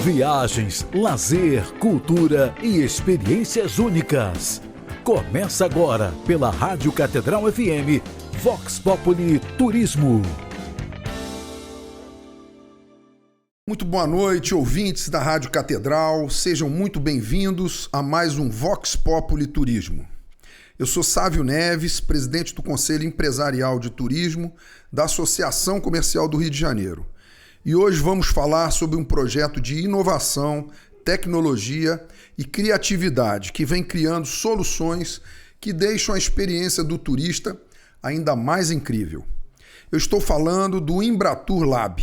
Viagens, lazer, cultura e experiências únicas. Começa agora pela Rádio Catedral FM, Vox Populi Turismo. Muito boa noite, ouvintes da Rádio Catedral. Sejam muito bem-vindos a mais um Vox Populi Turismo. Eu sou Sávio Neves, presidente do Conselho Empresarial de Turismo da Associação Comercial do Rio de Janeiro. E hoje vamos falar sobre um projeto de inovação, tecnologia e criatividade que vem criando soluções que deixam a experiência do turista ainda mais incrível. Eu estou falando do Embratur Lab.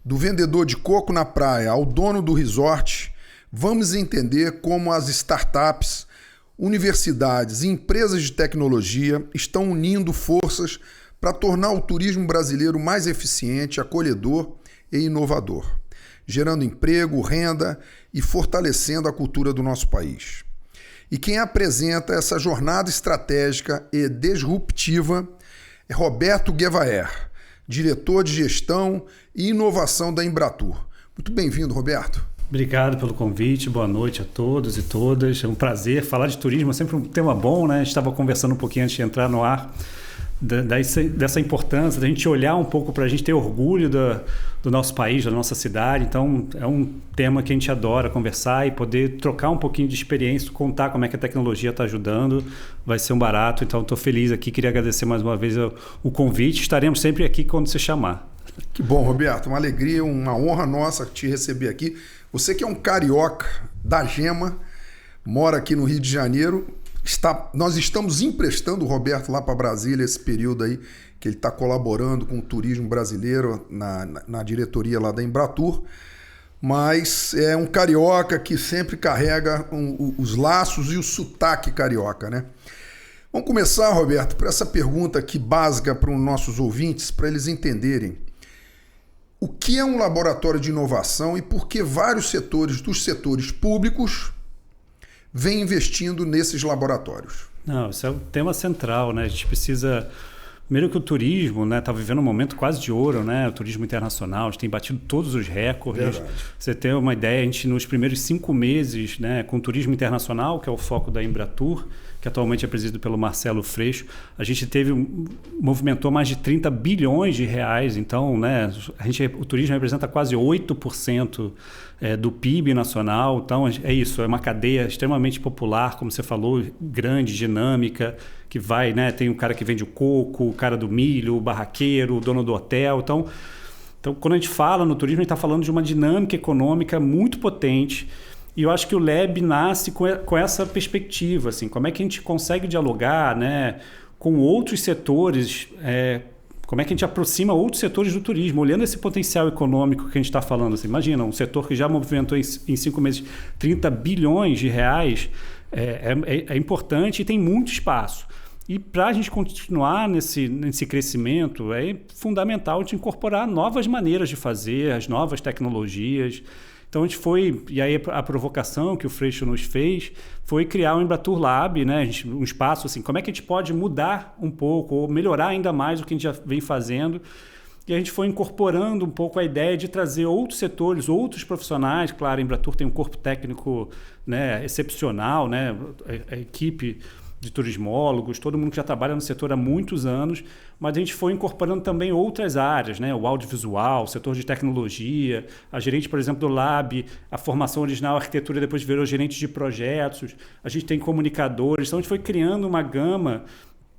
Do vendedor de coco na praia ao dono do resort, vamos entender como as startups, universidades e empresas de tecnologia estão unindo forças para tornar o turismo brasileiro mais eficiente, acolhedor e inovador, gerando emprego, renda e fortalecendo a cultura do nosso país. E quem apresenta essa jornada estratégica e disruptiva é Roberto Guevaer, diretor de gestão e inovação da Embratur. Muito bem-vindo, Roberto. Obrigado pelo convite, boa noite a todos e todas. É um prazer falar de turismo, é sempre um tema bom, né? A gente estava conversando um pouquinho antes de entrar no ar dessa importância, da gente olhar um pouco para a gente ter orgulho do nosso país, da nossa cidade. Então, é um tema que a gente adora conversar e poder trocar um pouquinho de experiência, contar como é que a tecnologia está ajudando, vai ser um barato. Então, estou feliz aqui, queria agradecer mais uma vez o convite. Estaremos sempre aqui quando você chamar. Que bom, Roberto, uma alegria, uma honra nossa te receber aqui. Você que é um carioca da Gema, mora aqui no Rio de Janeiro, nós estamos emprestando o Roberto lá para Brasília esse período aí, que ele está colaborando com o turismo brasileiro na diretoria lá da Embratur, mas é um carioca que sempre carrega os laços e o sotaque carioca, né? Vamos começar, Roberto, por essa pergunta aqui básica para os nossos ouvintes, para eles entenderem. O que é um laboratório de inovação e por que vários setores dos setores públicos vêm investindo nesses laboratórios? Não, isso é o tema central, né? A gente precisa... Primeiro que o turismo, né, está vivendo um momento quase de ouro, né? O turismo internacional, a gente tem batido todos os recordes. Verdade. Você tem uma ideia, a gente nos primeiros 5 meses, né, com o turismo internacional, que é o foco da Embratur, que atualmente é presidido pelo Marcelo Freixo, a gente movimentou mais de 30 bilhões de reais. Então, né, o turismo representa quase 8% do PIB nacional. Então, é isso, é uma cadeia extremamente popular, como você falou, grande, dinâmica, que vai, né, tem o cara que vende o coco, o cara do milho, o barraqueiro, o dono do hotel. Então, quando a gente fala no turismo, a gente está falando de uma dinâmica econômica muito potente. E eu acho que o Lab nasce com essa perspectiva, assim, como é que a gente consegue dialogar, né, com outros setores, como é que a gente aproxima outros setores do turismo, olhando esse potencial econômico que a gente está falando. Assim, imagina, um setor que já movimentou em 5 meses 30 bilhões de reais, é importante e tem muito espaço. E para a gente continuar nesse crescimento, é fundamental a gente incorporar novas maneiras de fazer, as novas tecnologias. Então a gente e aí a provocação que o Freixo nos fez foi criar o Embratur Lab, né? Um espaço assim, como é que a gente pode mudar um pouco ou melhorar ainda mais o que a gente já vem fazendo. E a gente foi incorporando um pouco a ideia de trazer outros setores, outros profissionais. Claro, a Embratur tem um corpo técnico, né, excepcional, né? A equipe de turismólogos, todo mundo que já trabalha no setor há muitos anos, mas a gente foi incorporando também outras áreas, né? O audiovisual, o setor de tecnologia, a gerente, por exemplo, do Lab, a formação original, a arquitetura, depois virou gerente de projetos, a gente tem comunicadores, então a gente foi criando uma gama,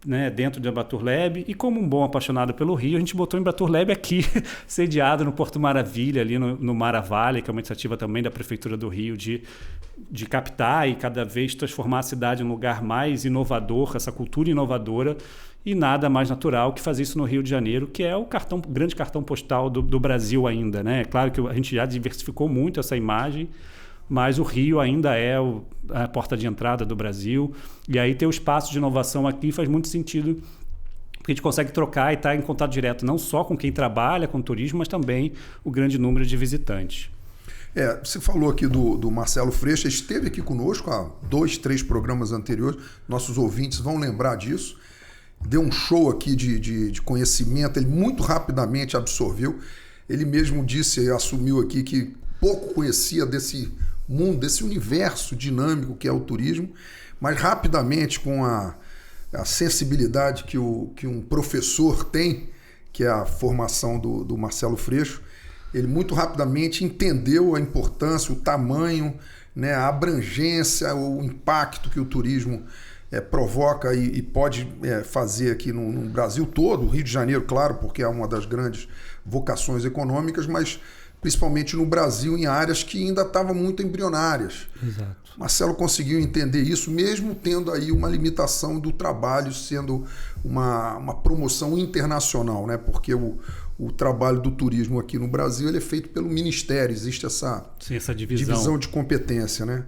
né, dentro do Embratur Lab, e como um bom apaixonado pelo Rio, a gente botou o Embratur Lab aqui, sediado no Porto Maravilha, ali no Mara Valley, que é uma iniciativa também da Prefeitura do Rio de captar e cada vez transformar a cidade em um lugar mais inovador, essa cultura inovadora, e nada mais natural que fazer isso no Rio de Janeiro, que é o grande cartão postal do Brasil ainda, né? Claro que a gente já diversificou muito essa imagem, mas o Rio ainda é a porta de entrada do Brasil, e aí ter o espaço de inovação aqui faz muito sentido, porque a gente consegue trocar e estar em contato direto não só com quem trabalha com turismo, mas também o grande número de visitantes. Você falou aqui do Marcelo Freixo, ele esteve aqui conosco há 2, 3 programas anteriores, nossos ouvintes vão lembrar disso, deu um show aqui de conhecimento, ele muito rapidamente absorveu, ele mesmo disse, assumiu aqui que pouco conhecia desse mundo, desse universo dinâmico que é o turismo, mas rapidamente, com a sensibilidade que um professor tem, que é a formação do Marcelo Freixo, ele muito rapidamente entendeu a importância, o tamanho, né, a abrangência, o impacto que o turismo provoca e pode fazer aqui no Brasil todo, Rio de Janeiro, claro, porque é uma das grandes vocações econômicas, mas principalmente no Brasil, em áreas que ainda estavam muito embrionárias. Exato. Marcelo conseguiu entender isso, mesmo tendo aí uma limitação do trabalho, sendo uma promoção internacional, né? Porque o trabalho do turismo aqui no Brasil ele é feito pelo Ministério, existe essa divisão de competência, né?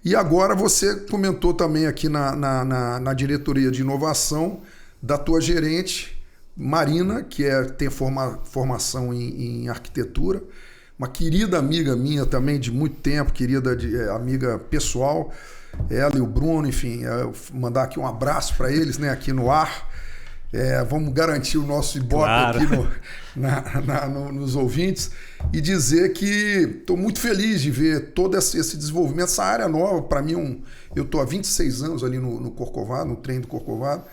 E agora você comentou também aqui na diretoria de inovação da tua gerente, Marina, que tem formação em arquitetura, uma querida amiga minha também de muito tempo, amiga pessoal, ela e o Bruno, enfim, mandar aqui um abraço para eles, né, aqui no ar. Vamos garantir o nosso Ibope, claro, aqui nos ouvintes, e dizer que estou muito feliz de ver todo esse desenvolvimento, essa área nova. Para mim, eu estou há 26 anos ali no Corcovado, no trem do Corcovado,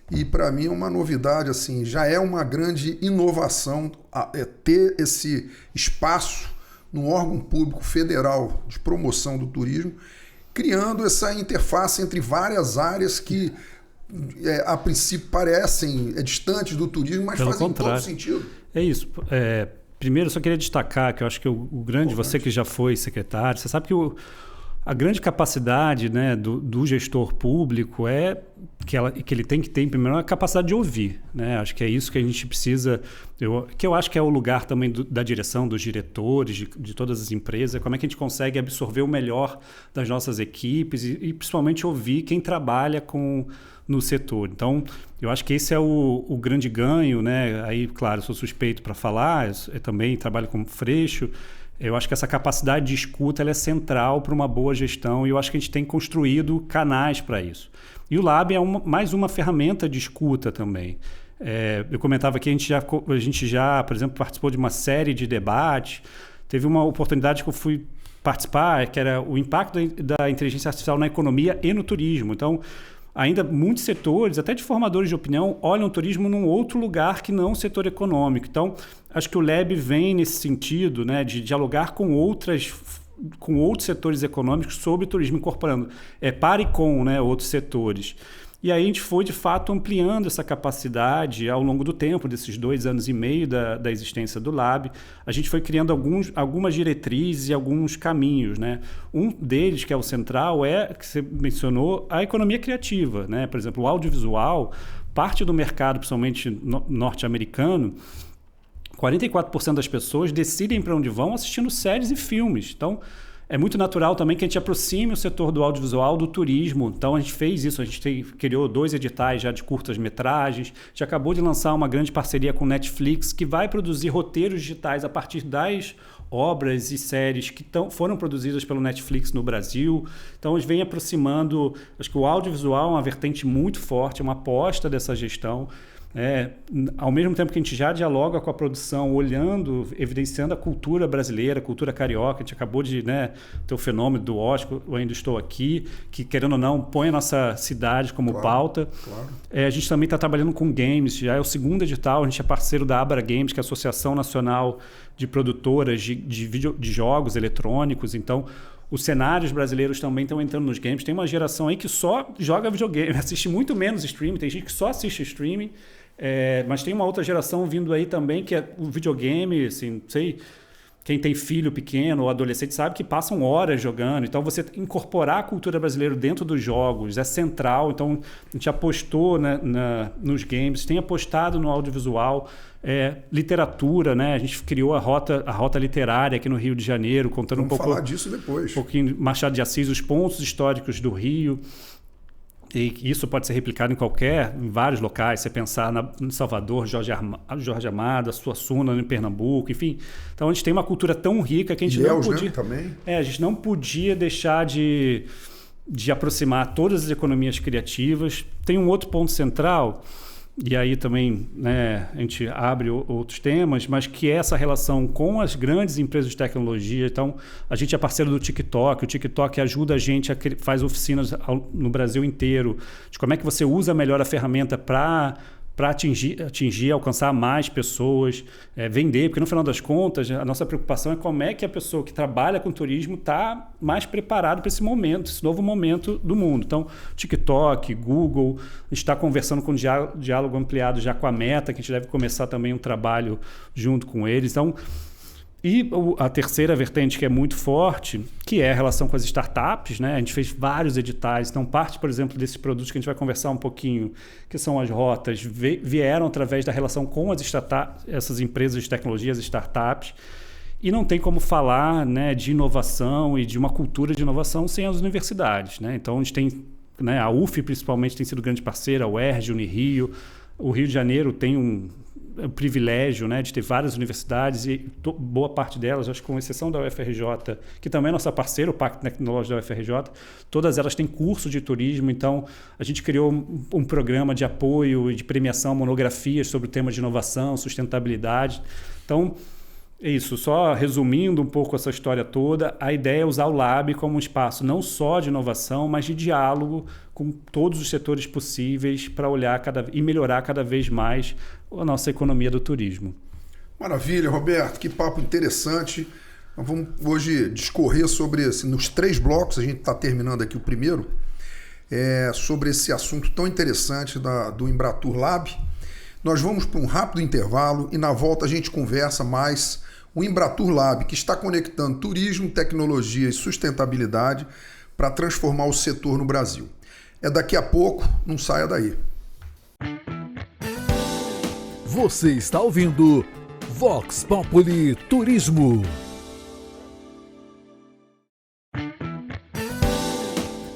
e para mim é uma novidade, assim, já é uma grande inovação ter esse espaço no órgão público federal de promoção do turismo, criando essa interface entre várias áreas que a princípio parecem distantes do turismo, mas fazem todo sentido. É isso. Primeiro, eu só queria destacar que eu acho que o grande, você que já foi secretário, você sabe que a grande capacidade, né, do gestor público que ele tem que ter, primeiro, a capacidade de ouvir, né? Acho que é isso que a gente precisa, que eu acho que é o lugar também da direção, dos diretores, de todas as empresas, como é que a gente consegue absorver o melhor das nossas equipes e principalmente ouvir quem trabalha no setor. Então, eu acho que esse é o grande ganho, né? Aí, claro, eu sou suspeito para falar, eu também trabalho como Freixo. Eu acho que essa capacidade de escuta ela é central para uma boa gestão e eu acho que a gente tem construído canais para isso. E o Lab é mais uma ferramenta de escuta também. Eu comentava que a gente já, por exemplo, participou de uma série de debates. Teve uma oportunidade que eu fui participar, que era o impacto da inteligência artificial na economia e no turismo. Então, ainda muitos setores, até de formadores de opinião, olham o turismo num outro lugar que não o setor econômico. Então, acho que o Lab vem nesse sentido, né, de dialogar com outros setores econômicos sobre o turismo, incorporando para e com, né, outros setores. E aí a gente foi, de fato, ampliando essa capacidade ao longo do tempo, desses 2 anos e meio da existência do Lab. A gente foi criando algumas diretrizes e alguns caminhos, né? Um deles, que é o central, que você mencionou, a economia criativa, né? Por exemplo, o audiovisual, parte do mercado, principalmente norte-americano, 44% das pessoas decidem para onde vão assistindo séries e filmes. Então, é muito natural também que a gente aproxime o setor do audiovisual do turismo. Então, a gente fez isso. A gente criou 2 editais já de curtas-metragens. Já acabou de lançar uma grande parceria com Netflix, que vai produzir roteiros digitais a partir das obras e séries que foram produzidas pelo Netflix no Brasil. Então, a gente vem aproximando. Acho que o audiovisual é uma vertente muito forte, é uma aposta dessa gestão. Ao mesmo tempo que a gente já dialoga com a produção, evidenciando a cultura brasileira, a cultura carioca. A gente acabou de ter o fenômeno do Oscar, Eu Ainda Estou Aqui, que, querendo ou não, põe a nossa cidade como pauta. Claro. A gente também está trabalhando com games, já é o 2º edital, a gente é parceiro da Abra Games, que é a Associação Nacional de Produtoras de Jogos Eletrônicos. Então, os cenários brasileiros também estão entrando nos games. Tem uma geração aí que só joga videogame, assiste muito menos streaming, tem gente que só assiste streaming. Mas tem uma outra geração vindo aí também, que é o videogame, assim, não sei, quem tem filho pequeno ou adolescente sabe que passam horas jogando. Então, você incorporar a cultura brasileira dentro dos jogos é central. Então, a gente apostou nos games, tem apostado no audiovisual, literatura, né? A gente criou a rota literária aqui no Rio de Janeiro, contando Vamos falar disso depois. Um pouquinho Machado de Assis, os pontos históricos do Rio. E isso pode ser replicado em vários locais. Você pensar em Salvador, Jorge Amado, Suassuna, em Pernambuco, enfim. Então, a gente tem uma cultura tão rica que a gente não podia... Né, também. A gente não podia deixar de aproximar todas as economias criativas. Tem um outro ponto central, e aí também, né, a gente abre outros temas, mas que é essa relação com as grandes empresas de tecnologia. Então, a gente é parceiro do TikTok, o TikTok ajuda a gente, faz oficinas no Brasil inteiro, de como é que você usa melhor a ferramenta para atingir, alcançar mais pessoas, vender, porque no final das contas a nossa preocupação é como é que a pessoa que trabalha com turismo está mais preparada para esse momento, esse novo momento do mundo. Então, TikTok, Google, a gente está conversando com diálogo ampliado já com a Meta, que a gente deve começar também um trabalho junto com eles. Então, e a terceira vertente que é muito forte, que é a relação com as startups, né? A gente fez vários editais. Então, parte, por exemplo, desses produtos que a gente vai conversar um pouquinho, que são as rotas, vieram através da relação com as startups, essas empresas de tecnologia, as startups. E não tem como falar, né, de inovação e de uma cultura de inovação sem as universidades, né? Então, a gente tem, né, a UF, principalmente, tem sido grande parceira, a UERJ, Unirio. O Rio de Janeiro tem um privilégio, né, de ter várias universidades e boa parte delas, acho que com exceção da UFRJ, que também é nossa parceira, o Pacto Tecnológico da UFRJ, todas elas têm curso de turismo. Então a gente criou um programa de apoio e de premiação, monografias sobre o tema de inovação, sustentabilidade. Então é isso, só resumindo um pouco essa história toda, a ideia é usar o Lab como um espaço não só de inovação, mas de diálogo com todos os setores possíveis para olhar e melhorar cada vez mais a nossa economia do turismo. Maravilha, Roberto, que papo interessante. Nós vamos hoje discorrer sobre nos 3 blocos, a gente está terminando aqui o primeiro, sobre esse assunto tão interessante do Embratur Lab. Nós vamos para um rápido intervalo e na volta a gente conversa mais o Embratur Lab, que está conectando turismo, tecnologia e sustentabilidade para transformar o setor no Brasil. É daqui a pouco, não saia daí. Você está ouvindo Vox Populi Turismo.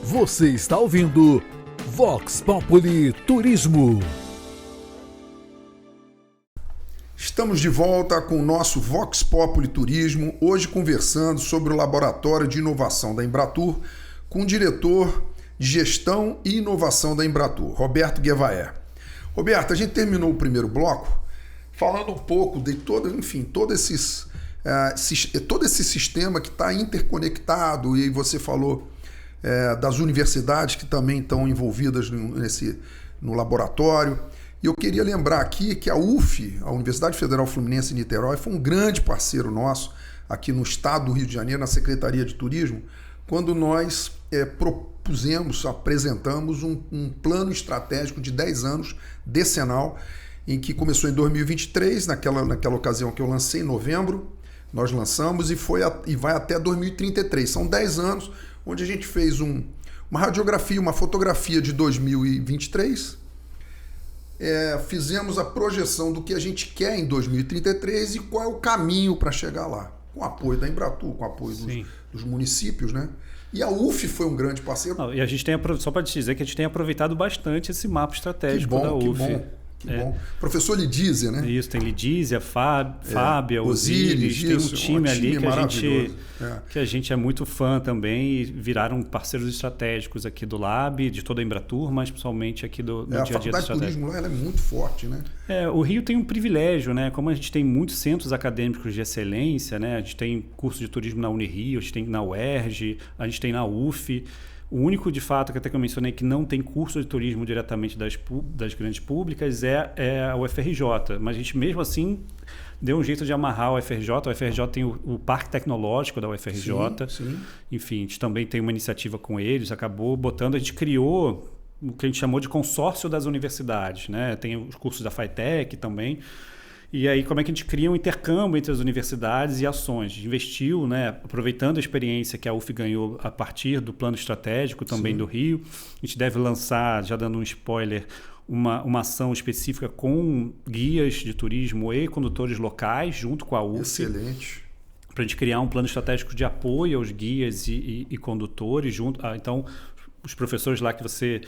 Você está ouvindo Vox Populi Turismo. Estamos de volta com o nosso Vox Populi Turismo, hoje conversando sobre o Laboratório de Inovação da Embratur com o diretor de Gestão e Inovação da Embratur, Roberto Guevaer. Roberto, a gente terminou o primeiro bloco falando um pouco de todo esse sistema que está interconectado, e aí você falou das universidades que também estão envolvidas no laboratório. E eu queria lembrar aqui que a UF, a Universidade Federal Fluminense de Niterói, foi um grande parceiro nosso aqui no estado do Rio de Janeiro, na Secretaria de Turismo, quando nós apresentamos um plano estratégico de 10 anos, decenal, em que começou em 2023, naquela ocasião que eu lancei, em novembro, nós lançamos e vai até 2033. São 10 anos onde a gente fez uma radiografia, uma fotografia de 2023, fizemos a projeção do que a gente quer em 2033 e qual é o caminho para chegar lá, com o apoio da Embratur, com o apoio dos municípios, né? E a UF foi um grande parceiro. Não, e a gente tem, só para te dizer que a gente tem aproveitado bastante esse mapa estratégico da UF. Que bom. Professor Lidízia, né? Isso, tem Lidízia, Fábia, Osíris, tem um time ali que a gente é muito fã também e viraram parceiros estratégicos aqui do Lab, de toda a Embratur, mas principalmente aqui do dia a dia. A Faculdade de Turismo lá, ela é muito forte, né? O Rio tem um privilégio, né? Como a gente tem muitos centros acadêmicos de excelência, né? A gente tem curso de turismo na Unirio, a gente tem na UERJ, a gente tem na UF. O único, de fato, que até que eu mencionei que não tem curso de turismo diretamente das grandes públicas é a UFRJ. Mas a gente, mesmo assim, deu um jeito de amarrar a UFRJ. A UFRJ tem o Parque Tecnológico da UFRJ. Sim. Enfim, a gente também tem uma iniciativa com eles. Acabou botando... A gente criou o que a gente chamou de consórcio das universidades, né? Tem os cursos da FATEC também. E aí, como é que a gente cria um intercâmbio entre as universidades e ações? A gente investiu, né, aproveitando a experiência que a UF ganhou a partir do plano estratégico também do Rio. A gente deve lançar, já dando um spoiler, uma ação específica com guias de turismo e condutores locais, junto com a UF. Excelente. Para a gente criar um plano estratégico de apoio aos guias e condutores. Então, os professores lá que você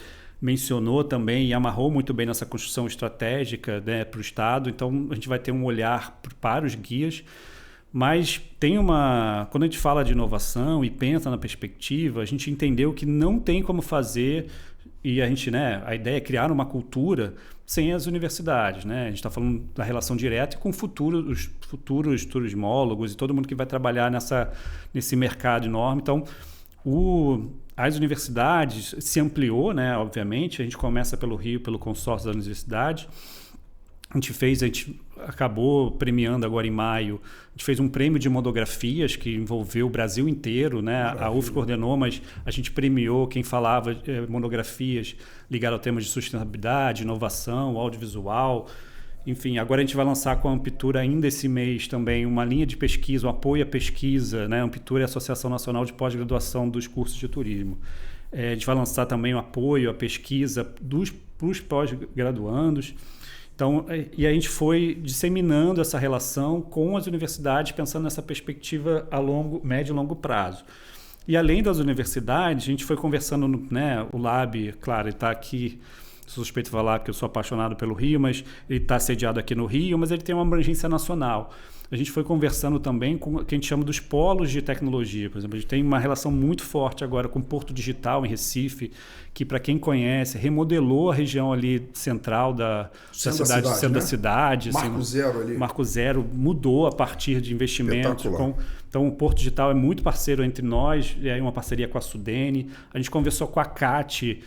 mencionou também e amarrou muito bem nessa construção estratégica, né, para o Estado. Então, a gente vai ter um olhar para os guias, mas quando a gente fala de inovação e pensa na perspectiva, a gente entendeu que não tem como fazer E a gente, né, a ideia é criar uma cultura sem as universidades, né? A gente está falando da relação direta e com os futuros turismólogos e todo mundo que vai trabalhar nesse mercado enorme. Então, as universidades se ampliou, né? Obviamente, a gente começa pelo Rio, pelo consórcio da universidade. A gente acabou premiando agora em maio, a gente fez um prêmio de monografias que envolveu o Brasil inteiro, né? A UF coordenou, mas a gente premiou quem falava monografias ligadas ao tema de sustentabilidade, inovação, audiovisual. Enfim, agora a gente vai lançar com a Amptura ainda esse mês também uma linha de pesquisa, um apoio à pesquisa, né? A Amptura é a Associação Nacional de Pós-Graduação dos Cursos de Turismo. A gente vai lançar também o apoio à pesquisa para os pós-graduandos. Então, e a gente foi disseminando essa relação com as universidades, pensando nessa perspectiva a médio e longo prazo. E além das universidades, a gente foi conversando, né, o Lab, claro, ele está aqui, suspeito de falar porque eu sou apaixonado pelo Rio, mas ele está sediado aqui no Rio, mas ele tem uma abrangência nacional. A gente foi conversando também com o que a gente chama dos polos de tecnologia. Por exemplo, a gente tem uma relação muito forte agora com o Porto Digital em Recife, que, para quem conhece, remodelou a região ali central da cidade, centro da cidade. Marco Zero ali. Marco Zero mudou a partir de investimentos. Então, o Porto Digital é muito parceiro entre nós, é uma parceria com a Sudene. A gente conversou com a CAT,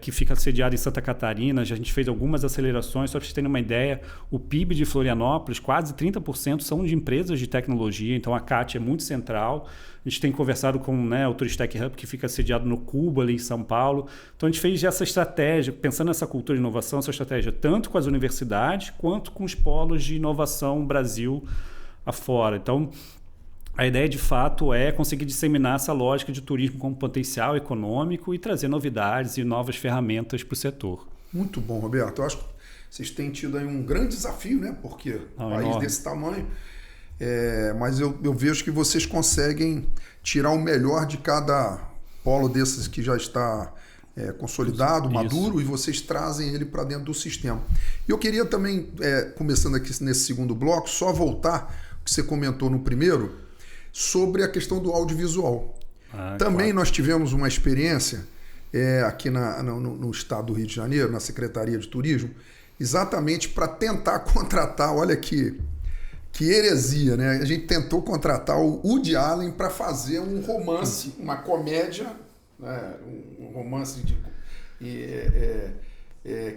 que fica sediada em Santa Catarina. A gente fez algumas acelerações, só para vocês terem uma ideia, o PIB de Florianópolis, quase 30% são de empresas de tecnologia, então a CAT é muito central. A gente tem conversado com, né, o Turistec Hub, que fica sediado no Cubo, ali em São Paulo. Então a gente fez essa estratégia, pensando nessa cultura de inovação, essa estratégia tanto com as universidades quanto com os polos de inovação Brasil afora. Então, a ideia, de fato, é conseguir disseminar essa lógica de turismo como potencial econômico e trazer novidades e novas ferramentas para o setor. Muito bom, Roberto. Eu acho que vocês têm tido aí um grande desafio, né? Porque um país desse tamanho... mas eu vejo que vocês conseguem tirar o melhor de cada polo desses que já está consolidado, maduro, e vocês trazem ele para dentro do sistema. E eu queria também, começando aqui nesse segundo bloco, só voltar o que você comentou no primeiro, sobre a questão do audiovisual. Também nós tivemos uma experiência aqui no estado do Rio de Janeiro, na Secretaria de Turismo, exatamente para tentar contratar, olha que heresia, né? A gente tentou contratar o Woody Allen para fazer um romance, uma comédia, né? Um romance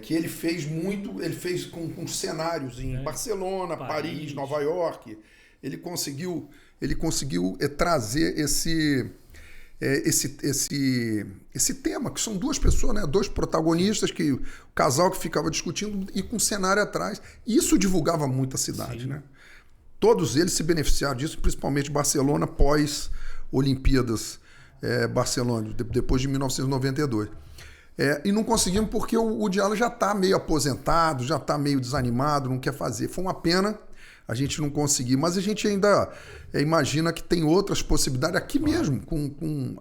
que ele fez com cenários em Barcelona, Paris, Nova York. Ele conseguiu trazer esse tema, que são duas pessoas, né? Dois protagonistas, o casal que ficava discutindo e com um cenário atrás. Isso divulgava muito a cidade, né? Todos eles se beneficiaram disso, principalmente Barcelona pós-Olimpíadas Barcelona, depois de 1992. E não conseguimos porque o Woody Allen já está meio aposentado, já está meio desanimado, não quer fazer. Foi uma pena a gente não conseguir, mas a gente ainda imagina que tem outras possibilidades aqui mesmo.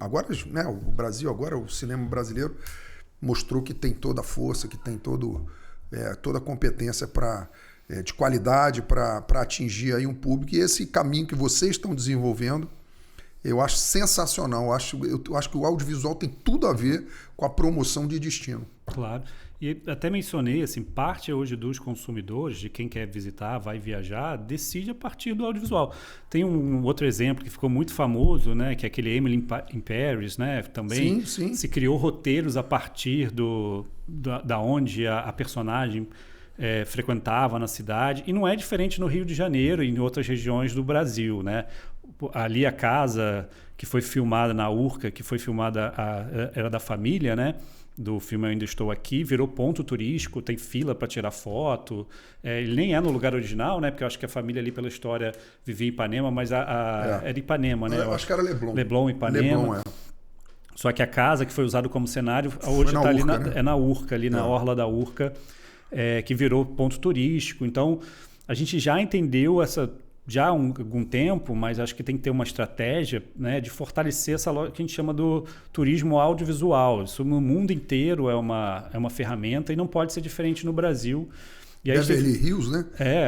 Agora, né, o Brasil, o cinema brasileiro mostrou que tem toda a força, que tem toda a competência de qualidade para atingir aí um público. E esse caminho que vocês estão desenvolvendo, eu acho sensacional. Eu acho que o audiovisual tem tudo a ver com a promoção de destino. Claro. E até mencionei, assim, parte hoje dos consumidores, de quem quer visitar, vai viajar, decide a partir do audiovisual. Tem um outro exemplo que ficou muito famoso, né, que é aquele Emily in Paris, né? Também sim. Se criou roteiros a partir da onde a personagem frequentava na cidade. E não é diferente no Rio de Janeiro e em outras regiões do Brasil, né? Ali a casa que foi filmada na Urca, que foi filmada, era da família, né? Do filme Eu Ainda Estou Aqui, virou ponto turístico, tem fila para tirar foto. Ele nem é no lugar original, né? Porque eu acho que a família ali, pela história, vivia em Ipanema, mas é de Ipanema, né? Eu acho que era Leblon. Leblon, Ipanema. Leblon, Só que a casa que foi usada como cenário, hoje está ali na Urca, ali na orla da Urca, que virou ponto turístico. Então, a gente já entendeu já há algum tempo, mas acho que tem que ter uma estratégia, né, de fortalecer essa lógica que a gente chama do turismo audiovisual. Isso no mundo inteiro é uma ferramenta e não pode ser diferente no Brasil. E aí Beverly Hills, né?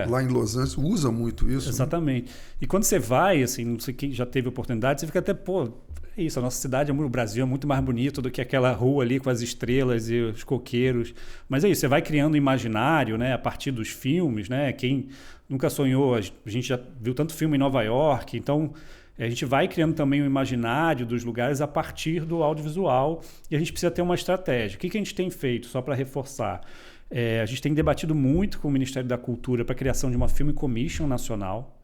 Lá em Los Angeles, usa muito isso. Exatamente. Né? E quando você vai, assim, não sei quem já teve oportunidade, você fica até, é isso, a nossa cidade, o Brasil é muito mais bonito do que aquela rua ali com as estrelas e os coqueiros. Mas é isso, você vai criando imaginário, né, a partir dos filmes, né? Quem nunca sonhou, a gente já viu tanto filme em Nova York, então a gente vai criando também o imaginário dos lugares a partir do audiovisual e a gente precisa ter uma estratégia. O que a gente tem feito, só para reforçar? A gente tem debatido muito com o Ministério da Cultura para a criação de uma Film Commission nacional.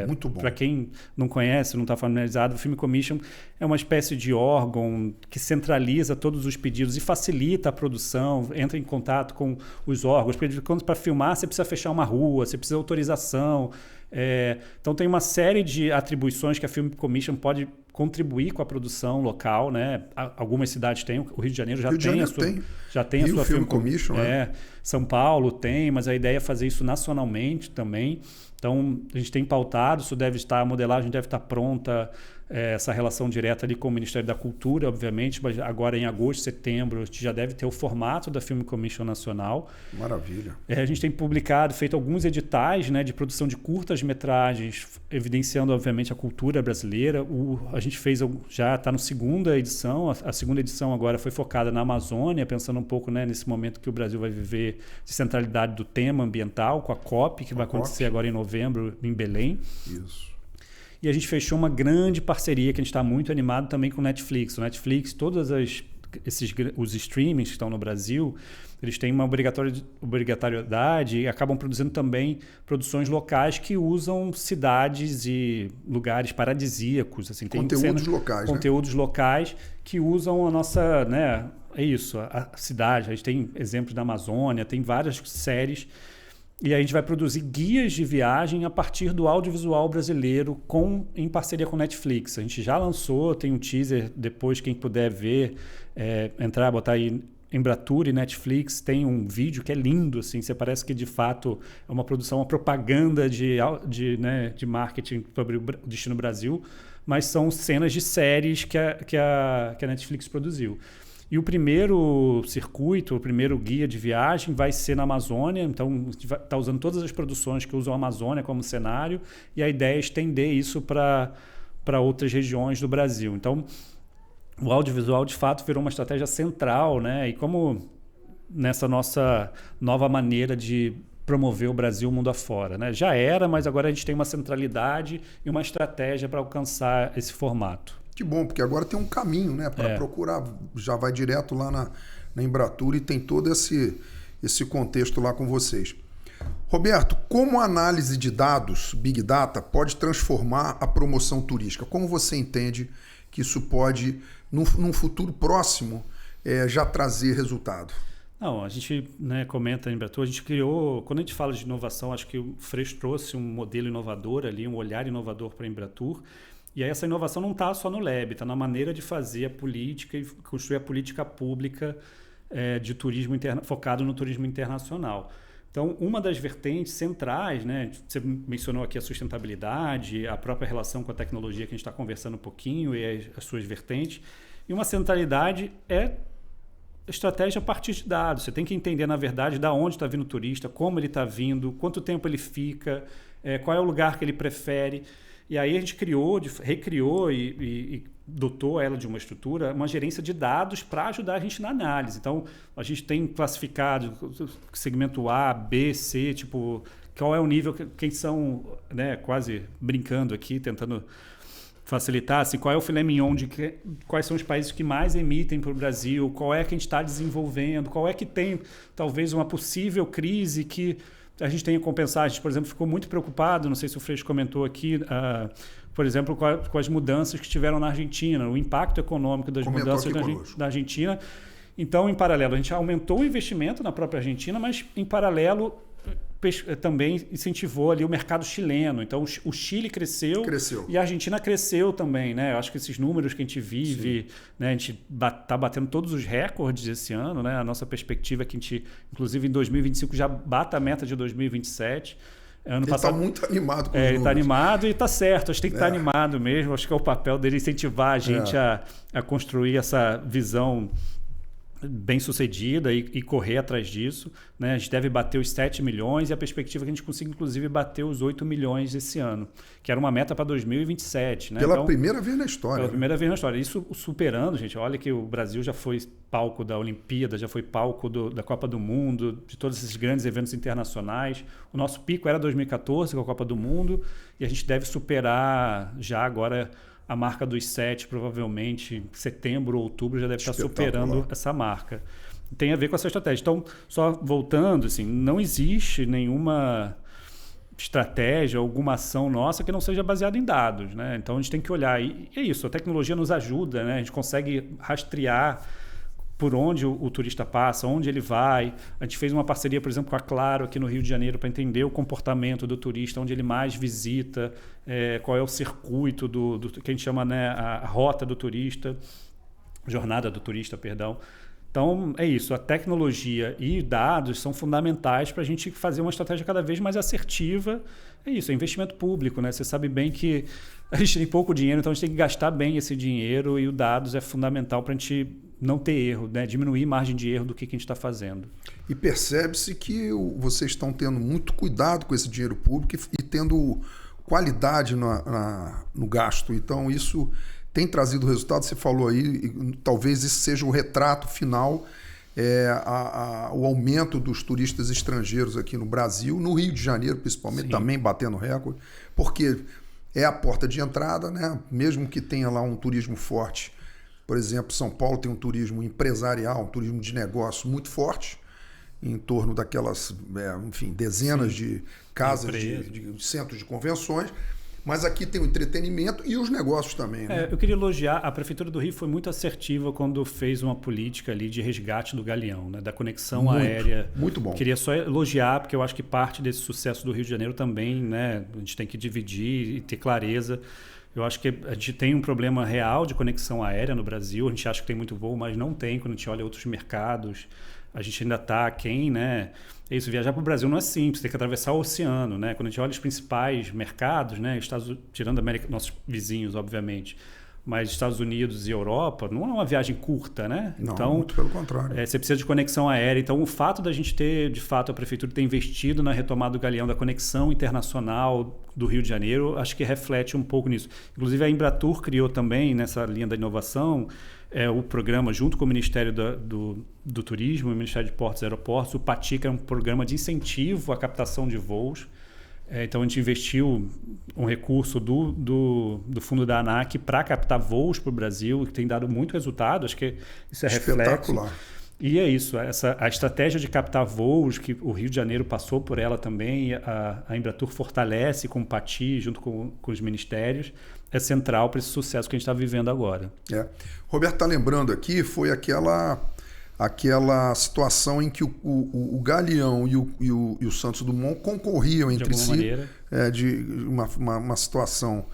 Muito bom. Para quem não conhece, não está familiarizado, o Film Commission é uma espécie de órgão que centraliza todos os pedidos e facilita a produção, entra em contato com os órgãos. Porque para filmar você precisa fechar uma rua, você precisa de autorização. Então tem uma série de atribuições que a Film Commission pode contribuir com a produção local, né? Algumas cidades têm, o Rio de Janeiro já tem a sua Film Commission. São Paulo tem, mas a ideia é fazer isso nacionalmente também. Então, a gente tem pautado, a modelagem deve estar pronta, essa relação direta ali com o Ministério da Cultura, obviamente, mas agora em agosto, setembro, a gente já deve ter o formato da Film Commission Nacional. Maravilha. A gente tem feito alguns editais, né, de produção de curtas-metragens, evidenciando, obviamente, a cultura brasileira. A gente já está na segunda edição, a segunda edição agora foi focada na Amazônia, pensando um pouco, né, nesse momento que o Brasil vai viver de centralidade do tema ambiental, com a COP, que vai acontecer agora em novembro, em Belém. Isso. E a gente fechou uma grande parceria que a gente está muito animado também com o Netflix. O Netflix, os streamings que estão no Brasil, eles têm uma obrigatoriedade e acabam produzindo também produções locais que usam cidades e lugares paradisíacos. Assim, conteúdos locais que usam a nossa... Né, é isso, a cidade. A gente tem exemplos da Amazônia, tem várias séries. E a gente vai produzir guias de viagem a partir do audiovisual brasileiro em parceria com o Netflix. A gente já lançou, tem um teaser, depois quem puder ver, botar aí Embratur e Netflix, tem um vídeo que é lindo, assim, você parece que de fato é uma produção, uma propaganda de marketing sobre o Destino Brasil, mas são cenas de séries que a Netflix produziu. E o primeiro circuito, o primeiro guia de viagem vai ser na Amazônia. Então, a gente está usando todas as produções que usam a Amazônia como cenário e a ideia é estender isso para outras regiões do Brasil. Então, o audiovisual, de fato, virou uma estratégia central, né? E como nessa nossa nova maneira de promover o Brasil mundo afora, né? Já era, mas agora a gente tem uma centralidade e uma estratégia para alcançar esse formato. Que bom, porque agora tem um caminho, né, para procurar. Já vai direto lá na Embratur e tem todo esse contexto lá com vocês. Roberto, como a análise de dados, Big Data, pode transformar a promoção turística? Como você entende que isso pode, num futuro próximo, já trazer resultado? Não, a gente comenta em Embratur, a gente criou, quando a gente fala de inovação, acho que o Freixo trouxe um modelo inovador ali, um olhar inovador para a Embratur. E aí essa inovação não está só no lab, está na maneira de fazer a política e construir a política pública de turismo focado no turismo internacional. Então, uma das vertentes centrais, né, você mencionou aqui a sustentabilidade, a própria relação com a tecnologia que a gente está conversando um pouquinho e as suas vertentes. E uma centralidade é estratégia a partir de dados. Você tem que entender, na verdade, de onde está vindo o turista, como ele está vindo, quanto tempo ele fica, qual é o lugar que ele prefere. E aí a gente recriou e dotou ela de uma estrutura, uma gerência de dados para ajudar a gente na análise. Então, a gente tem classificado segmento A, B, C, tipo, qual é o nível, quem são, né, quase brincando aqui, tentando facilitar, assim, qual é o filé mignon, quais são os países que mais emitem para o Brasil, qual é que a gente está desenvolvendo, qual é que tem talvez uma possível crise que a gente tem que compensar. A gente, por exemplo, ficou muito preocupado, não sei se o Freixo comentou aqui, por exemplo, com as mudanças que tiveram na Argentina, o impacto econômico das mudanças na Argentina. Então, em paralelo, a gente aumentou o investimento na própria Argentina, mas, em paralelo, também incentivou ali o mercado chileno. Então, o Chile cresceu e a Argentina cresceu também, né? Eu acho que esses números que a gente vive, né? A gente está batendo todos os recordes esse ano, né? A nossa perspectiva é que a gente, inclusive, em 2025 já bata a meta de 2027. Ele está muito animado com os números. Ele está animado e está certo. Acho que tem que estar animado mesmo. Acho que é o papel dele incentivar a gente a construir essa visão bem sucedida e correr atrás disso, né? A gente deve bater os 7 milhões e a perspectiva é que a gente consiga, inclusive, bater os 8 milhões esse ano, que era uma meta para 2027. Né? Pela primeira vez na história. Pela primeira vez na história. Isso superando, gente, olha que o Brasil já foi palco da Olimpíada, já foi palco da Copa do Mundo, de todos esses grandes eventos internacionais. O nosso pico era 2014, com a Copa do Mundo, e a gente deve superar já agora a marca dos 7, provavelmente setembro ou outubro já deve estar superando essa marca. Tem a ver com essa estratégia. Então, só voltando, assim, não existe nenhuma estratégia, alguma ação nossa que não seja baseada em dados, né? Então, a gente tem que olhar. E é isso, a tecnologia nos ajuda, né? A gente consegue rastrear por onde o turista passa, onde ele vai. A gente fez uma parceria, por exemplo, com a Claro aqui no Rio de Janeiro para entender o comportamento do turista, onde ele mais visita, qual é o circuito do que a gente chama, né, a rota do turista, jornada do turista, perdão. Então, é isso. A tecnologia e dados são fundamentais para a gente fazer uma estratégia cada vez mais assertiva. É isso, é investimento público, né? Você sabe bem que a gente tem pouco dinheiro, então a gente tem que gastar bem esse dinheiro e o dados é fundamental para a gente não ter erro, né? Diminuir margem de erro do que a gente está fazendo. E percebe-se que vocês estão tendo muito cuidado com esse dinheiro público e tendo qualidade no gasto. Então, isso tem trazido resultado. Você falou aí, e talvez esse seja o retrato final, o aumento dos turistas estrangeiros aqui no Brasil, no Rio de Janeiro principalmente, também batendo recorde, porque é a porta de entrada, né? Mesmo que tenha lá um turismo forte. Por exemplo, São Paulo tem um turismo empresarial, um turismo de negócio muito forte, em torno daquelas, dezenas de casas, de centros de convenções. Mas aqui tem o entretenimento e os negócios também. Né? Eu queria elogiar, a Prefeitura do Rio foi muito assertiva quando fez uma política ali de resgate do Galeão, né? Da conexão aérea. Muito bom. Queria só elogiar, porque eu acho que parte desse sucesso do Rio de Janeiro também, né? A gente tem que dividir e ter clareza. Eu acho que a gente tem um problema real de conexão aérea no Brasil. A gente acha que tem muito voo, mas não tem. Quando a gente olha outros mercados, a gente ainda está aquém, né? É isso, viajar para o Brasil não é simples, tem que atravessar o oceano, né? Quando a gente olha os principais mercados, né? Tirando a América, nossos vizinhos, obviamente, mas Estados Unidos e Europa, não é uma viagem curta, né? Não, então, muito pelo contrário. Você precisa de conexão aérea. Então, o fato da gente ter, de fato, a Prefeitura ter investido na retomada do Galeão, da conexão internacional do Rio de Janeiro, acho que reflete um pouco nisso. Inclusive, a Embratur criou também, nessa linha da inovação, o programa, junto com o Ministério do Turismo, o Ministério de Portos e Aeroportos, o PATIC é um programa de incentivo à captação de voos. Então, a gente investiu um recurso do fundo da ANAC para captar voos para o Brasil, que tem dado muito resultado. Acho que isso é espetacular. Reflexo. E é isso, a estratégia de captar voos, que o Rio de Janeiro passou por ela também, a Embratur fortalece com o PATI, junto com os ministérios, é central para esse sucesso que a gente está vivendo agora. Roberto está lembrando aqui, foi aquela situação em que o Galeão e o Santos Dumont concorriam entre si, de uma situação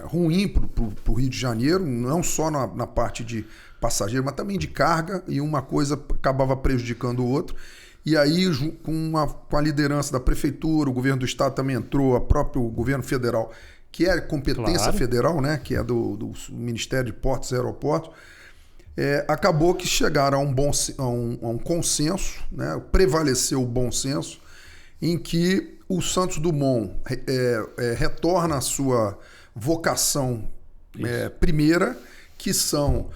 ruim para o Rio de Janeiro, não só na parte de passageiro, mas também de carga, e uma coisa acabava prejudicando o outro. E aí, com a liderança da Prefeitura, o governo do Estado também entrou, o próprio governo federal, que é competência federal, né, que é do Ministério de Portos e Aeroportos, acabou que chegaram a um consenso, né, prevaleceu o bom senso, em que o Santos Dumont retorna à sua vocação primeira, que são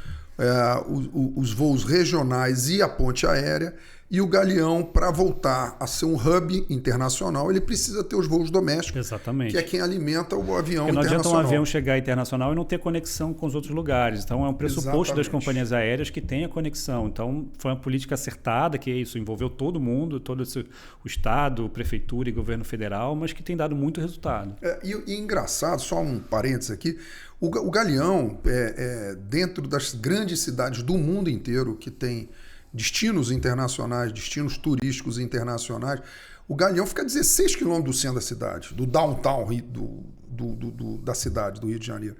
os voos regionais e a ponte aérea, e o Galeão, para voltar a ser um hub internacional, ele precisa ter os voos domésticos. Exatamente. Que é quem alimenta o avião internacional. Porque não adianta um avião chegar internacional e não ter conexão com os outros lugares. Então, é um pressuposto das companhias aéreas que tenha conexão. Então, foi uma política acertada, que isso envolveu todo mundo, o Estado, Prefeitura e Governo Federal, mas que tem dado muito resultado. E engraçado, só um parênteses aqui, o Galeão, dentro das grandes cidades do mundo inteiro, que tem destinos internacionais, destinos turísticos internacionais, o Galeão fica a 16 quilômetros do centro da cidade, do downtown da cidade, do Rio de Janeiro.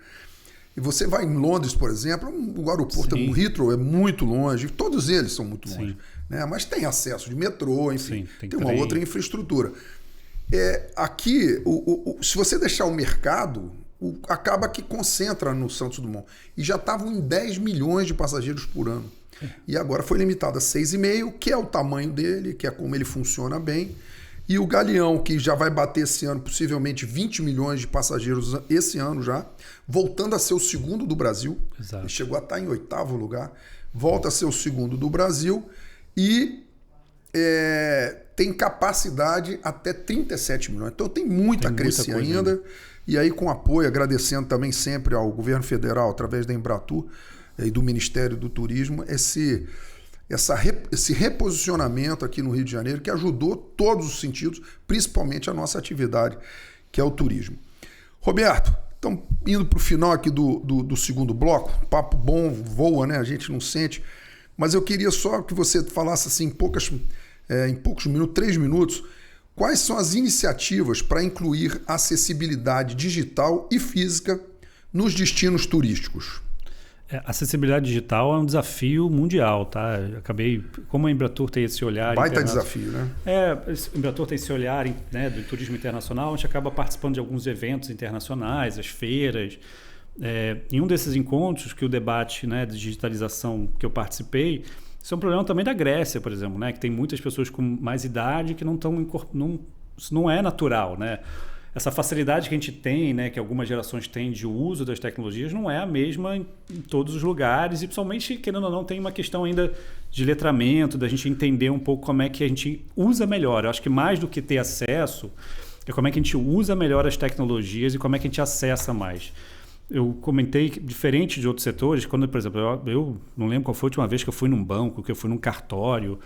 E você vai em Londres, por exemplo, o aeroporto, o Heathrow é muito longe, todos eles são muito longe, né? Mas tem acesso de metrô, enfim, tem uma outra infraestrutura. Aqui, se você deixar o mercado, acaba que concentra no Santos Dumont. E já estavam em 10 milhões de passageiros por ano. E agora foi limitado a 6,5, que é o tamanho dele, que é como ele funciona bem. E o Galeão, que já vai bater esse ano possivelmente 20 milhões de passageiros esse ano já, voltando a ser o segundo do Brasil. Exato. Ele chegou a estar em 8º lugar, volta a ser o segundo do Brasil e tem capacidade até 37 milhões. Então tem muito a crescer ainda. E aí com apoio, agradecendo também sempre ao governo federal, através da Embratur e do Ministério do Turismo, esse reposicionamento aqui no Rio de Janeiro, que ajudou todos os sentidos, principalmente a nossa atividade, que é o turismo. Roberto, estamos indo para o final aqui do segundo bloco. Papo bom, voa, né? A gente não sente. Mas eu queria só que você falasse assim, em poucos minutos, 3 minutos, quais são as iniciativas para incluir acessibilidade digital e física nos destinos turísticos? Acessibilidade digital é um desafio mundial, tá? Como a Embratur tem esse olhar... Baita desafio, né? A Embratur tem esse olhar, né, do turismo internacional, a gente acaba participando de alguns eventos internacionais, as feiras. Em um desses encontros, que o debate, né, de digitalização que eu participei, isso é um problema também da Grécia, por exemplo, né, que tem muitas pessoas com mais idade que não estão... Isso não é natural, né? Essa facilidade que a gente tem, né, que algumas gerações têm de uso das tecnologias, não é a mesma em todos os lugares, e principalmente, querendo ou não, tem uma questão ainda de letramento, da gente entender um pouco como é que a gente usa melhor. Eu acho que mais do que ter acesso, é como é que a gente usa melhor as tecnologias e como é que a gente acessa mais. Eu comentei que, diferente de outros setores, quando, por exemplo, eu não lembro qual foi a última vez que eu fui num banco, que eu fui num cartório.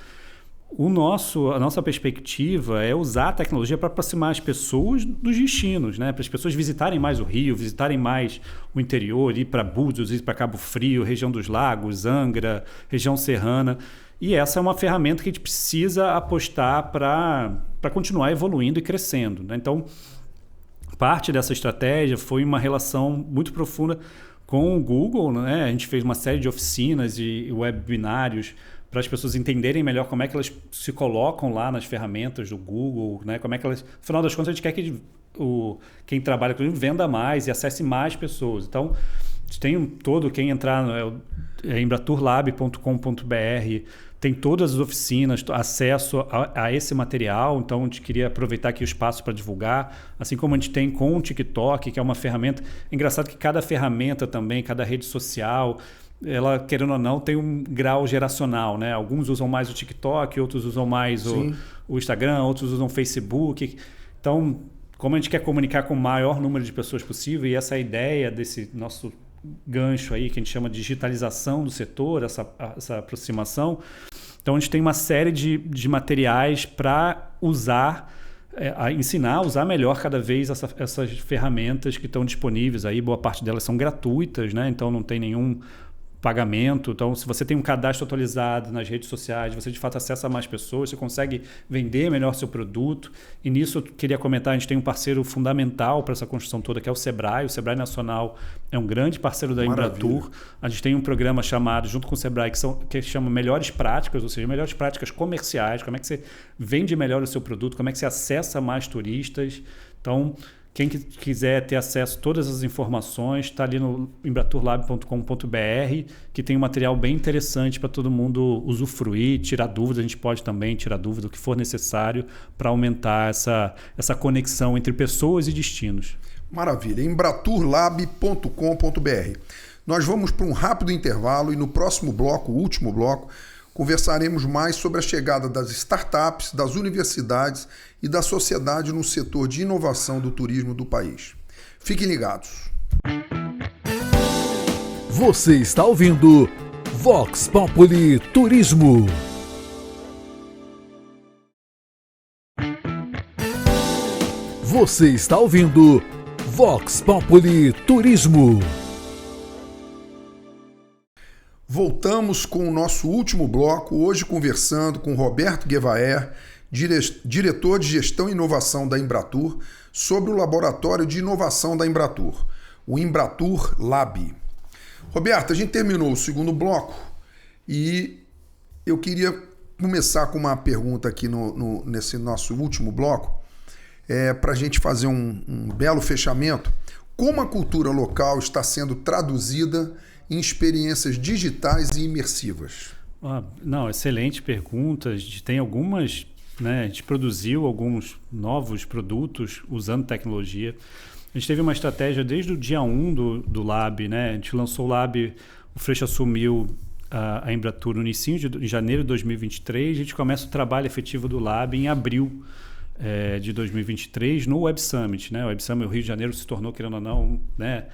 A nossa perspectiva é usar a tecnologia para aproximar as pessoas dos destinos, né? Para as pessoas visitarem mais o Rio, visitarem mais o interior, ir para Búzios, ir para Cabo Frio, região dos Lagos, Angra, região serrana. E essa é uma ferramenta que a gente precisa apostar para continuar evoluindo e crescendo, né? Então, parte dessa estratégia foi uma relação muito profunda com o Google, né? A gente fez uma série de oficinas e webinários para as pessoas entenderem melhor como é que elas se colocam lá nas ferramentas do Google, né? Como é que elas... Afinal das contas, a gente quer que quem trabalha com isso venda mais e acesse mais pessoas. Então, tem quem entrar no embraturlab.com.br, tem todas as oficinas, acesso a esse material. Então, a gente queria aproveitar aqui o espaço para divulgar, assim como a gente tem com o TikTok, que é uma ferramenta... Engraçado que cada ferramenta também, cada rede social... ela, querendo ou não, tem um grau geracional, né? Alguns usam mais o TikTok, outros usam mais o Instagram, outros usam o Facebook. Então, como a gente quer comunicar com o maior número de pessoas possível, e essa é a ideia desse nosso gancho aí, que a gente chama de digitalização do setor, essa aproximação. Então, a gente tem uma série de materiais para usar, ensinar a usar melhor cada vez essas ferramentas que estão disponíveis aí. Boa parte delas são gratuitas, né? Então, não tem nenhum pagamento. Então, se você tem um cadastro atualizado nas redes sociais, você de fato acessa mais pessoas, você consegue vender melhor seu produto. E nisso eu queria comentar, a gente tem um parceiro fundamental para essa construção toda, que é o Sebrae. O Sebrae Nacional é um grande parceiro da Embratur. A gente tem um programa chamado, junto com o Sebrae, que chama Melhores Práticas, ou seja, melhores práticas comerciais, como é que você vende melhor o seu produto, como é que você acessa mais turistas. Então, quem quiser ter acesso a todas as informações, está ali no embraturlab.com.br, que tem um material bem interessante para todo mundo usufruir, tirar dúvidas. A gente pode também tirar dúvida, o que for necessário, para aumentar essa conexão entre pessoas e destinos. Maravilha, embraturlab.com.br. Nós vamos para um rápido intervalo e no próximo bloco, o último bloco, conversaremos mais sobre a chegada das startups, das universidades e da sociedade no setor de inovação do turismo do país. Fiquem ligados. Você está ouvindo Vox Populi Turismo. Você está ouvindo Vox Populi Turismo. Voltamos com o nosso último bloco, hoje conversando com Roberto Guevaer, diretor de Gestão e Inovação da Embratur, sobre o Laboratório de Inovação da Embratur, o Embratur Lab. Roberto, a gente terminou o segundo bloco e eu queria começar com uma pergunta aqui nesse nosso último bloco, para a gente fazer um belo fechamento. como a cultura local está sendo traduzida em experiências digitais e imersivas? Não, excelente pergunta. A gente tem algumas, né? A gente produziu alguns novos produtos usando tecnologia. A gente teve uma estratégia desde o dia 1 do Lab, né? A gente lançou o Lab, o Freixo assumiu a Embratur no início de janeiro de 2023. A gente começa o trabalho efetivo do Lab em abril de 2023 no Web Summit, né? O Web Summit, o Rio de Janeiro se tornou, querendo ou não, né?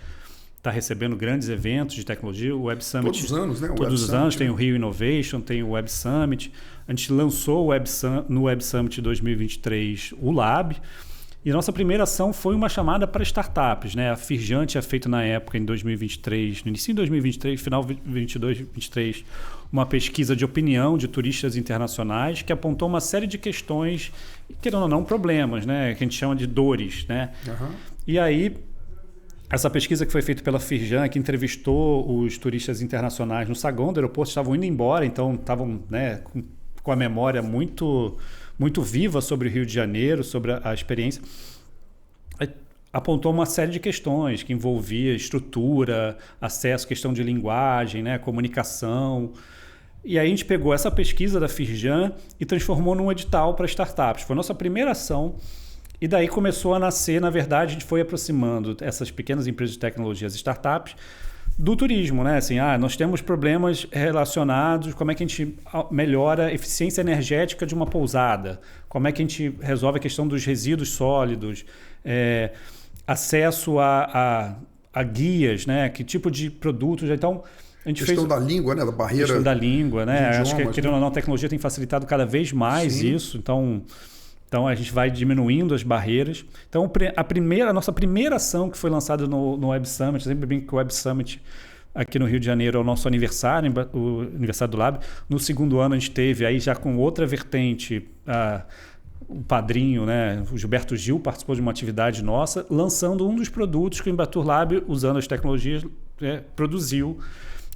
Está recebendo grandes eventos de tecnologia. O Web Summit, todos os anos, né? Todos os anos tem o Rio Innovation, tem o Web Summit. A gente lançou no Web Summit 2023 o Lab. E a nossa primeira ação foi uma chamada para startups, né? A Firjan tinha feito na época, em 2023, no início de 2023, final de 2022, 2023, uma pesquisa de opinião de turistas internacionais que apontou uma série de questões, querendo ou não, problemas, né? Que a gente chama de dores, né? Uhum. E aí, essa pesquisa que foi feita pela Firjan, que entrevistou os turistas internacionais no saguão do aeroporto, estavam indo embora, então estavam, né, com a memória muito viva sobre o Rio de Janeiro, sobre a experiência, apontou uma série de questões que envolvia estrutura, acesso, questão de linguagem, né, comunicação. E aí a gente pegou essa pesquisa da Firjan e transformou num edital para startups. Foi a nossa primeira ação. E daí começou a nascer, na verdade, a gente foi aproximando essas pequenas empresas de tecnologia, as startups, do turismo, né? Assim, nós temos problemas relacionados, como é que a gente melhora a eficiência energética de uma pousada, como é que a gente resolve a questão dos resíduos sólidos, acesso a guias, né? Que tipo de produtos, então... A gente questão da língua, né? Da barreira. Questão da língua, né? Acho que, querendo ou não, a tecnologia tem facilitado cada vez mais Sim. isso, então a gente vai diminuindo as barreiras. Então a nossa primeira ação que foi lançada no Web Summit, eu sempre brinco que o Web Summit aqui no Rio de Janeiro é o nosso aniversário, o aniversário do Lab. No segundo ano a gente teve aí já com outra vertente, o padrinho, né, o Gilberto Gil participou de uma atividade nossa, lançando um dos produtos que o Embratur Lab, usando as tecnologias, produziu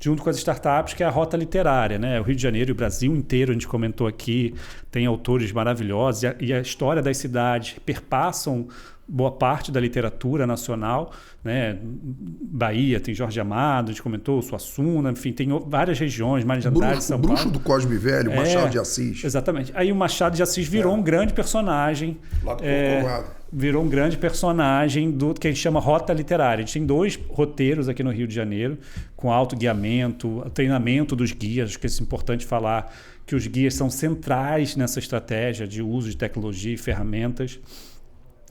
junto com as startups, que é a Rota Literária, né? O Rio de Janeiro e o Brasil inteiro, a gente comentou aqui, tem autores maravilhosos e a história das cidades perpassam boa parte da literatura nacional, né? Bahia tem Jorge Amado, a gente comentou, Suassuna, enfim, tem várias regiões, Mário de Andrade, São Paulo. O bruxo do Cosme Velho, Machado de Assis. Exatamente. Aí o Machado de Assis virou um grande personagem. Lá do virou um grande personagem do que a gente chama Rota Literária. A gente tem 2 roteiros aqui no Rio de Janeiro, com autoguiamento, treinamento dos guias. Acho que é importante falar que os guias são centrais nessa estratégia de uso de tecnologia e ferramentas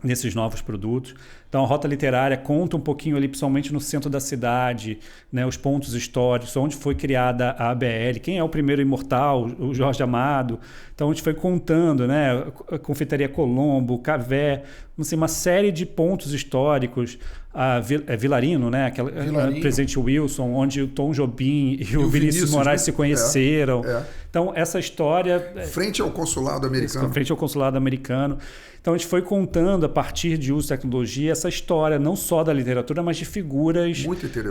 nesses novos produtos. Então, a Rota Literária conta um pouquinho ali, principalmente no centro da cidade, né, os pontos históricos, onde foi criada a ABL, quem é o primeiro imortal, o Jorge Amado. Então, a gente foi contando, né, a Confeitaria Colombo, Cavé, assim, uma série de pontos históricos, Vilarino, né, Vilarino. Presidente Wilson, onde o Tom Jobim e o Vinícius Moraes se conheceram. Então, essa história... Frente ao consulado americano. Frente ao consulado americano. Então, a gente foi contando, a partir de uso de tecnologia, essa história, não só da literatura, mas de figuras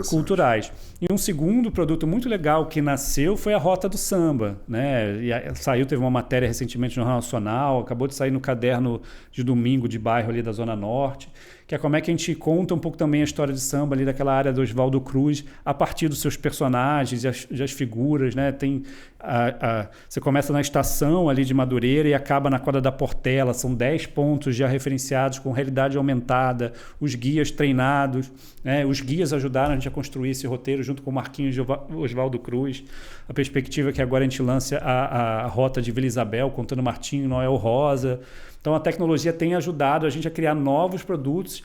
culturais. E um segundo produto muito legal que nasceu foi a Rota do Samba, né? E teve uma matéria recentemente no Jornal Nacional, acabou de sair no caderno de domingo de bairro ali da Zona Norte, que é como é que a gente conta um pouco também a história de samba ali daquela área do Oswaldo Cruz, a partir dos seus personagens e as figuras, né? Tem você começa na estação ali de Madureira e acaba na quadra da Portela, são 10 pontos já referenciados com realidade aumentada, os guias treinados, né? Os guias ajudaram a gente a construir esse roteiro junto com o Marquinhos de Oswaldo Cruz. A perspectiva é que agora a gente lance a rota de Vila Isabel, contando Martinho, Noel Rosa. Então a tecnologia tem ajudado a gente a criar novos produtos,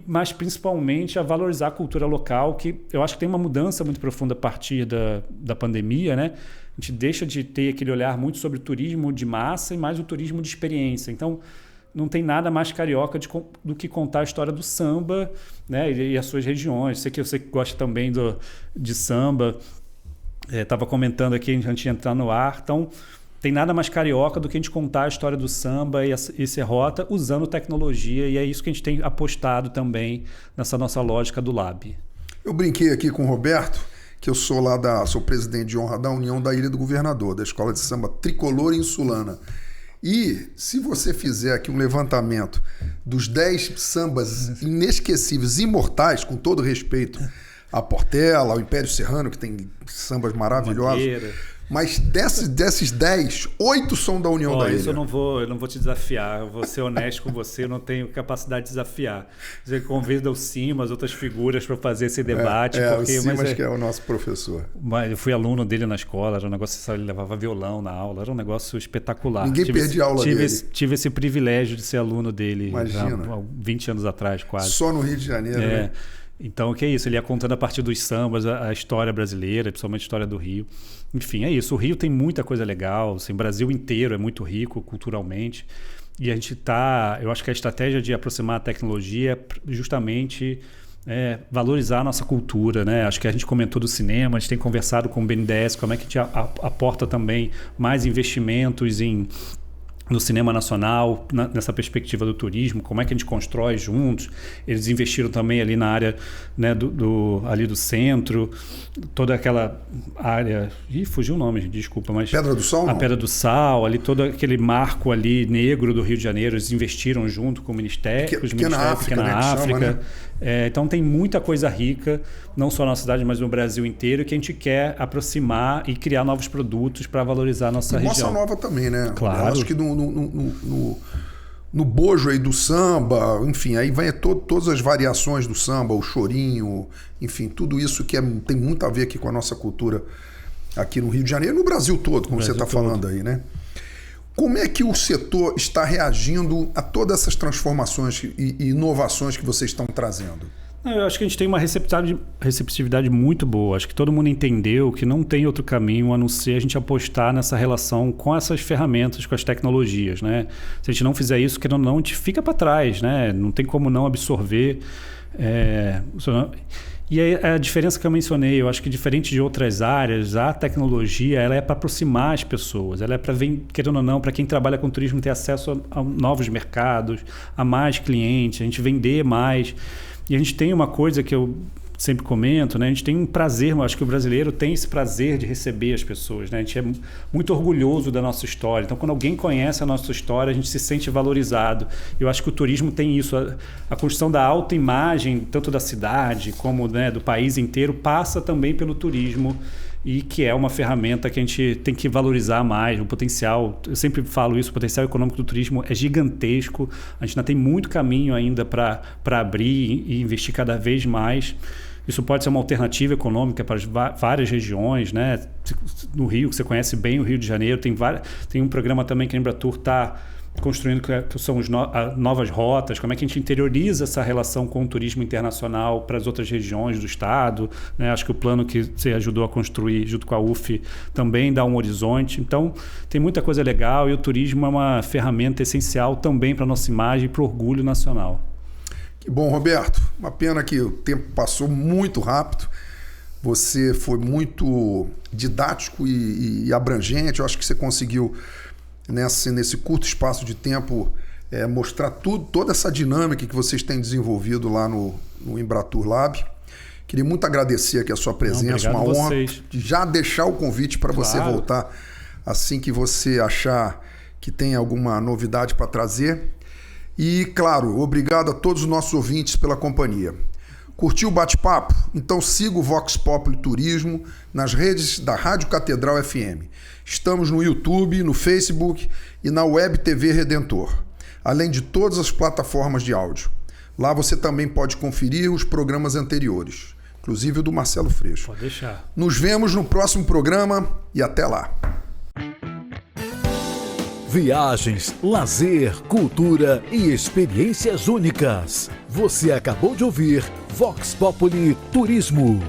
mas principalmente a valorizar a cultura local, que eu acho que tem uma mudança muito profunda a partir da pandemia, né? A gente deixa de ter aquele olhar muito sobre o turismo de massa e mais o turismo de experiência. Então, não tem nada mais carioca do que contar a história do samba, né? E as suas regiões. Sei que você gosta também de samba. Estava comentando aqui antes de entrar no ar. Então, tem nada mais carioca do que a gente contar a história do samba e essa rota usando tecnologia, e é isso que a gente tem apostado também nessa nossa lógica do Lab. Eu brinquei aqui com o Roberto, que eu sou sou presidente de honra da União da Ilha do Governador, da Escola de Samba Tricolor Insulana. E se você fizer aqui um levantamento dos 10 sambas inesquecíveis, imortais, com todo respeito a Portela, ao Império Serrano, que tem sambas maravilhosos, mas desses 10, 8 são da União da Ilha. Isso eu não vou te desafiar, eu vou ser honesto com você, eu não tenho capacidade de desafiar. Você convida o Simas, outras figuras para fazer esse debate. Porque, o Simas que é o nosso professor. Mas eu fui aluno dele na escola, era um negócio, ele levava violão na aula, era um negócio espetacular. Ninguém perdia aula dele. Tive esse privilégio de ser aluno dele. Imagina. Há 20 anos atrás, quase. Só no Rio de Janeiro, né? Então, o que é isso? Ele ia contando a partir dos sambas a história brasileira, principalmente a história do Rio. Enfim, é isso. O Rio tem muita coisa legal. Assim, o Brasil inteiro é muito rico culturalmente. E a gente eu acho que a estratégia de aproximar a tecnologia é justamente valorizar a nossa cultura, né? Acho que a gente comentou do cinema, a gente tem conversado com o BNDES, como é que a gente aporta também mais investimentos no cinema nacional, nessa perspectiva do turismo, como é que a gente constrói juntos. Eles investiram também ali na área, né, ali do centro, toda aquela área... fugiu o nome, desculpa, mas... Pedra do Sal? A Pedra do Sal, ali todo aquele marco ali negro do Rio de Janeiro, eles investiram junto com o Ministério... Pequena África, né, África. Chama, né? Então tem muita coisa rica, não só na nossa cidade, mas no Brasil inteiro, que a gente quer aproximar e criar novos produtos para valorizar a nossa região. Bossa Nova também, né? Claro. Eu acho que no bojo aí do samba, enfim, aí vai todas as variações do samba, o chorinho, enfim, tudo isso que tem muito a ver aqui com a nossa cultura aqui no Rio de Janeiro, no Brasil todo, como você está falando aí, né? Como é que o setor está reagindo a todas essas transformações e inovações que vocês estão trazendo? Eu acho que a gente tem uma receptividade muito boa. Acho que todo mundo entendeu que não tem outro caminho a não ser a gente apostar nessa relação com essas ferramentas, com as tecnologias, né? Se a gente não fizer isso, querendo ou não, a gente fica para trás, né? Não tem como não absorver. E aí, a diferença que eu mencionei, eu acho que diferente de outras áreas, a tecnologia ela é para aproximar as pessoas, ela é para, querendo ou não, para quem trabalha com turismo ter acesso a novos mercados, a mais clientes, a gente vender mais. E a gente tem uma coisa que eu sempre comento, né? A gente tem um prazer, eu acho que o brasileiro tem esse prazer de receber as pessoas, né? A gente é muito orgulhoso da nossa história. Então, quando alguém conhece a nossa história, a gente se sente valorizado. Eu acho que o turismo tem isso. A construção da autoimagem, tanto da cidade como, né, do país inteiro, passa também pelo turismo. E que é uma ferramenta que a gente tem que valorizar mais. O potencial, eu sempre falo isso, o potencial econômico do turismo é gigantesco. A gente ainda tem muito caminho ainda para abrir e investir cada vez mais. Isso pode ser uma alternativa econômica para várias regiões, né? No Rio, que você conhece bem o Rio de Janeiro, tem um programa também que a Embratur está construindo, que são as novas rotas, como é que a gente interioriza essa relação com o turismo internacional para as outras regiões do estado, né? Acho que o plano que você ajudou a construir junto com a UF também dá um horizonte. Então, tem muita coisa legal e o turismo é uma ferramenta essencial também para a nossa imagem e para o orgulho nacional. Que bom, Roberto. Uma pena que o tempo passou muito rápido. Você foi muito didático e abrangente. Eu acho que você conseguiu nesse curto espaço de tempo mostrar toda essa dinâmica que vocês têm desenvolvido lá no Embratur Lab. Queria muito agradecer aqui a sua presença, uma honra. Já deixar o convite para você voltar assim que você achar que tem alguma novidade para trazer. E, claro, obrigado a todos os nossos ouvintes pela companhia. Curtiu o bate-papo? Então siga o Vox Populi Turismo nas redes da Rádio Catedral FM. Estamos no YouTube, no Facebook e na Web TV Redentor, além de todas as plataformas de áudio. Lá você também pode conferir os programas anteriores, inclusive o do Marcelo Freixo. Pode deixar. Nos vemos no próximo programa e até lá. Viagens, lazer, cultura e experiências únicas. Você acabou de ouvir Vox Populi Turismo.